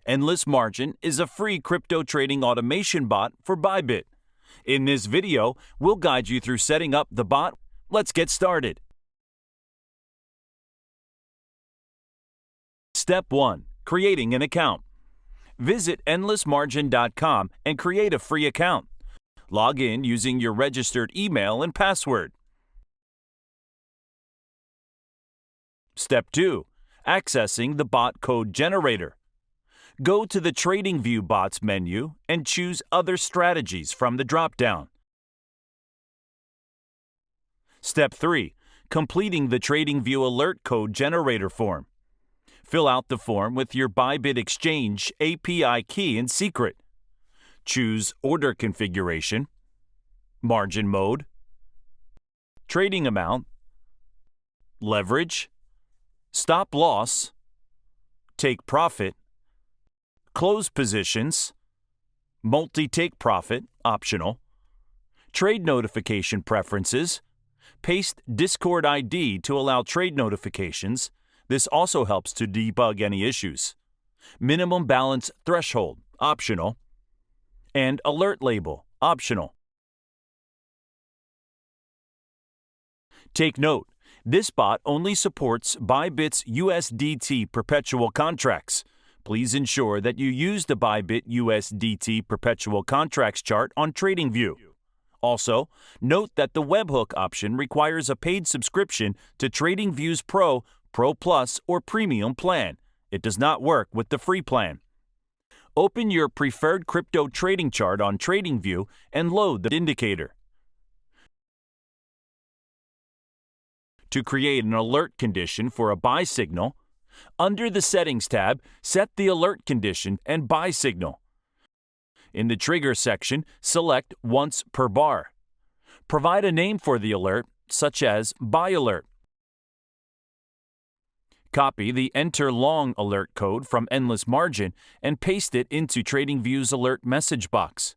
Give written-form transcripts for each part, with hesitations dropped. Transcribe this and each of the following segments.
Endless Margin is a free crypto trading automation bot for ByBit. In this video, we'll guide you through setting up the bot. Let's get started. Step 1. Creating an account. Visit endlessmargin.com and create a free account. Log in using your registered email and password. Step 2. Accessing the bot code generator. Go to the TradingView Bots menu and choose Other Strategies from the drop-down. Step 3. Completing the TradingView Alert Code Generator form. Fill out the form with your ByBit Exchange API key and secret. Choose Order Configuration, Margin Mode, Trading Amount, Leverage, Stop Loss, Take Profit, Close Positions, Multi-Take Profit, optional, Trade Notification Preferences, paste Discord ID to allow trade notifications. This also helps to debug any issues. Minimum Balance Threshold, optional, and Alert Label, optional. Take note, this bot only supports ByBit's USDT perpetual contracts. Please ensure that you use the ByBit USDT perpetual contracts chart on TradingView. Also, note that the webhook option requires a paid subscription to TradingView's Pro, Pro Plus, or Premium plan. It does not work with the free plan. Open your preferred crypto trading chart on TradingView and load the indicator. To create an alert condition for a buy signal, under the Settings tab, set the alert condition and buy signal. In the Trigger section, select Once per bar. Provide a name for the alert, such as Buy Alert. Copy the Enter Long alert code from Endless Margin and paste it into TradingView's alert message box.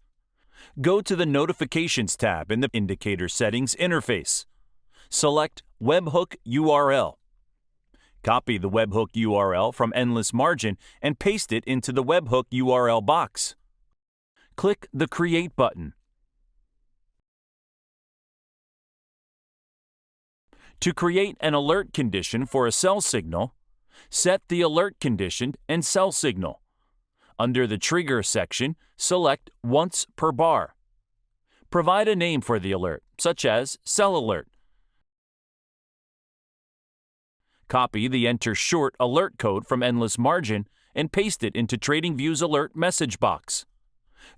Go to the Notifications tab in the Indicator Settings interface. Select Webhook URL. Copy the webhook URL from Endless Margin and paste it into the webhook URL box. Click the Create button. To create an alert condition for a sell signal, set the alert condition and sell signal. Under the Trigger section, select Once per bar. Provide a name for the alert, such as Sell Alert. Copy the Enter Short alert code from Endless Margin and paste it into TradingView's alert message box.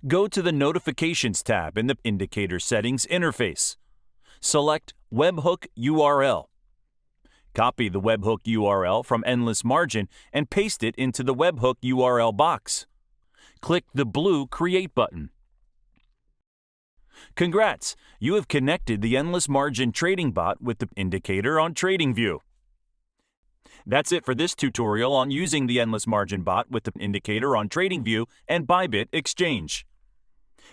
Go to the Notifications tab in the Indicator Settings interface. Select Webhook URL. Copy the webhook URL from Endless Margin and paste it into the webhook URL box. Click the blue Create button. Congrats! You have connected the Endless Margin trading bot with the indicator on TradingView. That's it for this tutorial on using the Endless Margin bot with the indicator on TradingView and ByBit Exchange.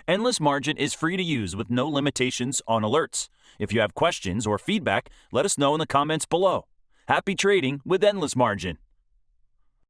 Endless Margin is free to use with no limitations on alerts. If you have questions or feedback, let us know in the comments below. Happy trading with Endless Margin!